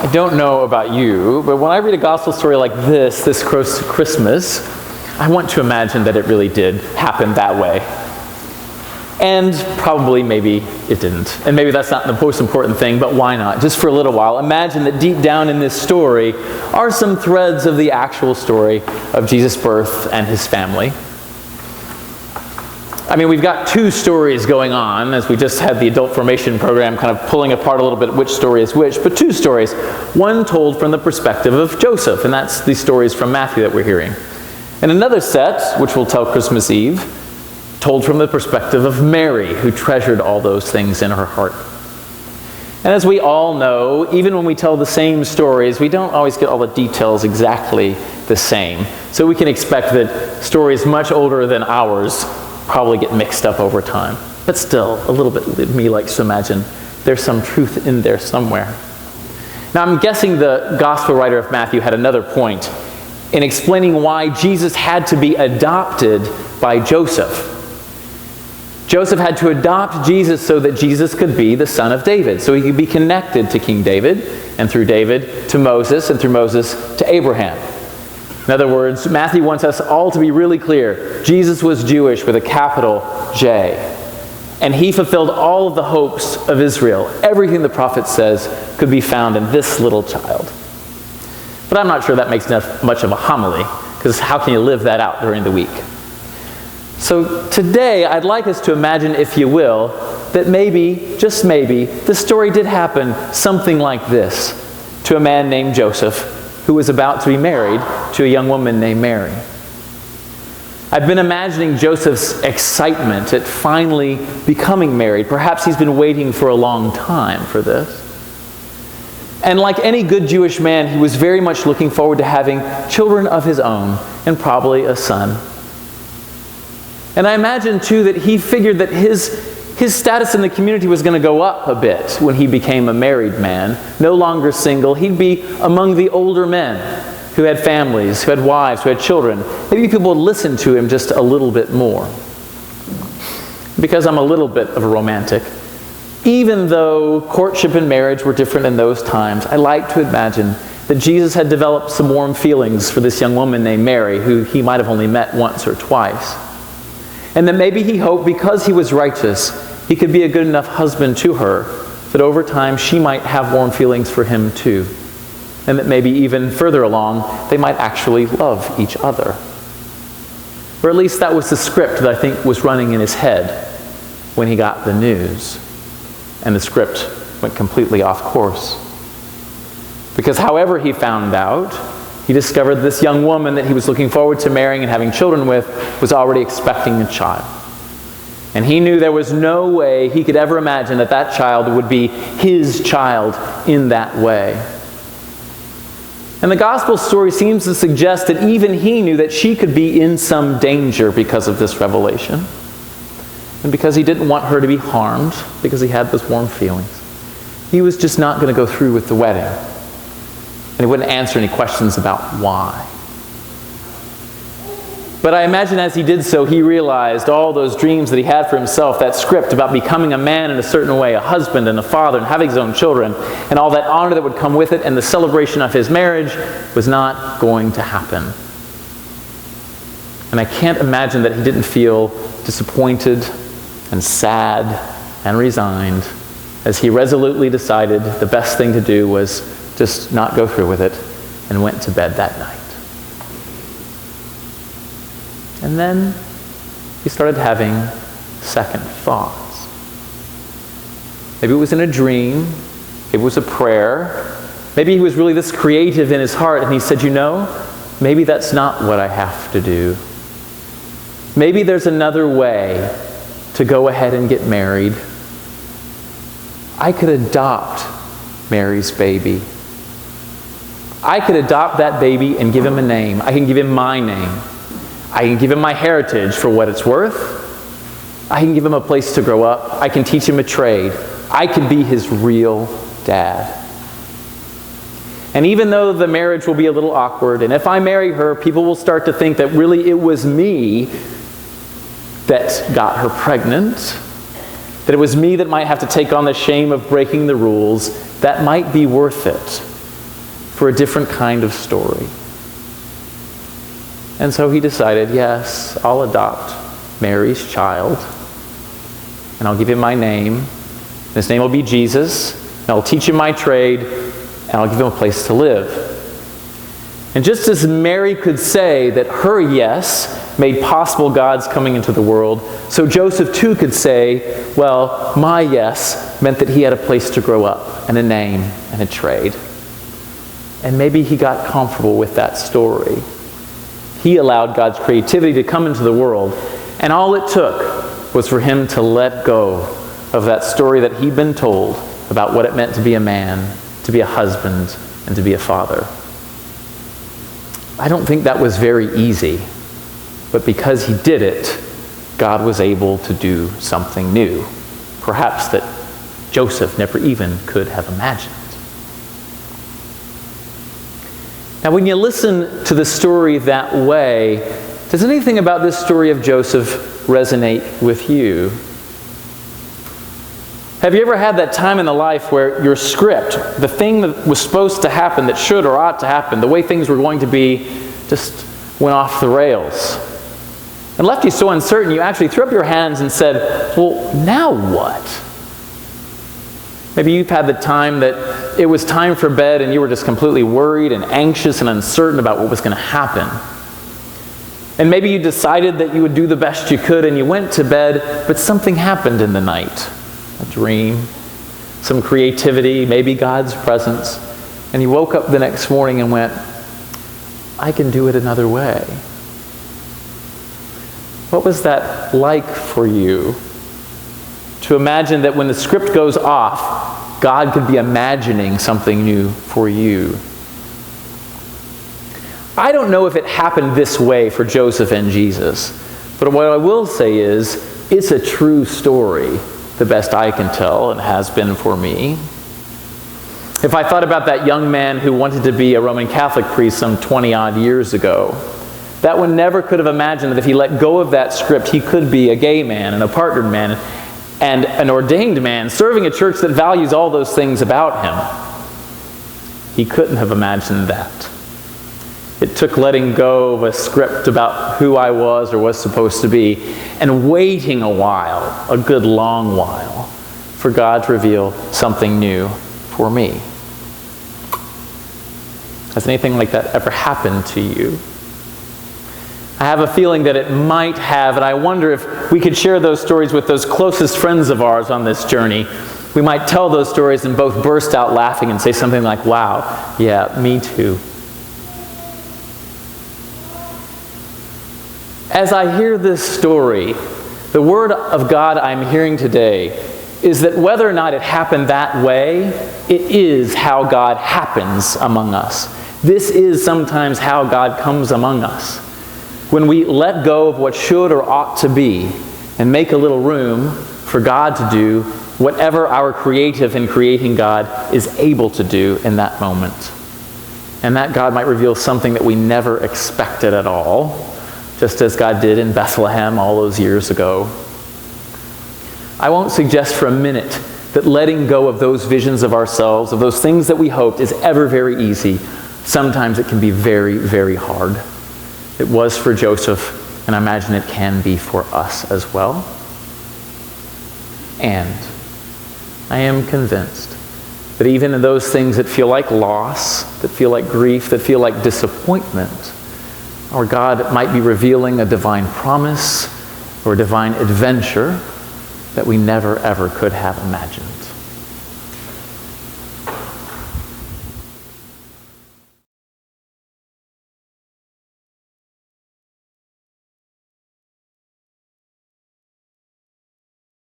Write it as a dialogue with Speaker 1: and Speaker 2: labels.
Speaker 1: I don't know about you, but when I read a gospel story like this Christmas, I want to imagine that it really did happen that way. And probably maybe it didn't. And maybe that's not the most important thing, but why not? Just for a little while, imagine that deep down in this story are some threads of the actual story of Jesus' birth and his family. I mean, we've got two stories going on, as we just had the adult formation program kind of pulling apart a little bit which story is which, but two stories. One told from the perspective of Joseph, and that's the stories from Matthew that we're hearing. And another set, which we'll tell Christmas Eve, told from the perspective of Mary, who treasured all those things in her heart. And as we all know, even when we tell the same stories, we don't always get all the details exactly the same. So we can expect that stories much older than ours probably get mixed up over time. But still, a little bit of me likes to imagine there's some truth in there somewhere. Now I'm guessing the gospel writer of Matthew had another point in explaining why Jesus had to be adopted by Joseph. Joseph had to adopt Jesus so that Jesus could be the son of David, so he could be connected to King David, and through David to Moses, and through Moses to Abraham. In other words, Matthew wants us all to be really clear. Jesus was Jewish with a capital J. And he fulfilled all of the hopes of Israel. Everything the prophet says could be found in this little child. But I'm not sure that makes much of a homily, because how can you live that out during the week? So today, I'd like us to imagine, if you will, that maybe, just maybe, the story did happen something like this to a man named Joseph, who was about to be married to a young woman named Mary. I've been imagining Joseph's excitement at finally becoming married. Perhaps he's been waiting for a long time for this. And like any good Jewish man, he was very much looking forward to having children of his own, and probably a son. And I imagine, too, that he figured that his status in the community was going to go up a bit when he became a married man, no longer single. He'd be among the older men who had families, who had wives, who had children. Maybe people would listen to him just a little bit more. Because I'm a little bit of a romantic, even though courtship and marriage were different in those times, I like to imagine that Jesus had developed some warm feelings for this young woman named Mary, who he might have only met once or twice. And that maybe he hoped, because he was righteous, he could be a good enough husband to her, that over time she might have warm feelings for him too. And that maybe even further along, they might actually love each other. Or at least that was the script that I think was running in his head when he got the news. And the script went completely off course. Because however he found out, he discovered this young woman that he was looking forward to marrying and having children with was already expecting a child. And he knew there was no way he could ever imagine that that child would be his child in that way. And the gospel story seems to suggest that even he knew that she could be in some danger because of this revelation. And because he didn't want her to be harmed, because he had those warm feelings, he was just not going to go through with the wedding. And he wouldn't answer any questions about why. But I imagine as he did so, he realized all those dreams that he had for himself, that script about becoming a man in a certain way, a husband and a father, and having his own children, and all that honor that would come with it, and the celebration of his marriage was not going to happen. And I can't imagine that he didn't feel disappointed and sad and resigned as he resolutely decided the best thing to do was just not go through with it, and went to bed that night. And then he started having second thoughts. Maybe it was in a dream, maybe it was a prayer, maybe he was really this creative in his heart, and he said, you know, maybe that's not what I have to do. Maybe there's another way to go ahead and get married. I could adopt Mary's baby. I could adopt that baby and give him a name. I can give him my name. I can give him my heritage for what it's worth. I can give him a place to grow up. I can teach him a trade. I could be his real dad. And even though the marriage will be a little awkward, and if I marry her, people will start to think that really it was me that got her pregnant, that it was me that might have to take on the shame of breaking the rules, that might be worth it. for a different kind of story. And so he decided, yes, I'll adopt Mary's child, and I'll give him my name. His name will be Jesus, and I'll teach him my trade, and I'll give him a place to live. And just as Mary could say that her yes made possible God's coming into the world, so Joseph too could say, well, my yes meant that he had a place to grow up, and a name, and a trade. And maybe he got comfortable with that story. He allowed God's creativity to come into the world, and all it took was for him to let go of that story that he'd been told about what it meant to be a man, to be a husband, and to be a father. I don't think that was very easy, but because he did it, God was able to do something new, perhaps that Joseph never even could have imagined. Now, when you listen to the story that way, does anything about this story of Joseph resonate with you? Have you ever had that time in the life where your script, the thing that was supposed to happen, that should or ought to happen, the way things were going to be, just went off the rails? And left you so uncertain, you actually threw up your hands and said, well, now what? Maybe you've had the time that it was time for bed and you were just completely worried and anxious and uncertain about what was going to happen. And maybe you decided that you would do the best you could and you went to bed, but something happened in the night. A dream, some creativity, maybe God's presence. And you woke up the next morning and went, I can do it another way. What was that like for you? To imagine that when the script goes off, God could be imagining something new for you. I don't know if it happened this way for Joseph and Jesus, but what I will say is, it's a true story, the best I can tell, and has been for me. If I thought about that young man who wanted to be a Roman Catholic priest some 20-odd years ago, that one never could have imagined that if he let go of that script, he could be a gay man and a partnered man and an ordained man, serving a church that values all those things about him. He couldn't have imagined that. It took letting go of a script about who I was or was supposed to be, and waiting a while, a good long while, for God to reveal something new for me. Has anything like that ever happened to you? I have a feeling that it might have, and I wonder if we could share those stories with those closest friends of ours on this journey. We might tell those stories and both burst out laughing and say something like, wow, yeah, me too. As I hear this story, the word of God I'm hearing today is that whether or not it happened that way, it is how God happens among us. This is sometimes how God comes among us. When we let go of what should or ought to be and make a little room for God to do whatever our creative and creating God is able to do in that moment. And that God might reveal something that we never expected at all, just as God did in Bethlehem all those years ago. I won't suggest for a minute that letting go of those visions of ourselves, of those things that we hoped, is ever very easy. Sometimes it can be very, very hard. It was for Joseph, and I imagine it can be for us as well. And I am convinced that even in those things that feel like loss, that feel like grief, that feel like disappointment, or God might be revealing a divine promise or a divine adventure that we never ever could have imagined.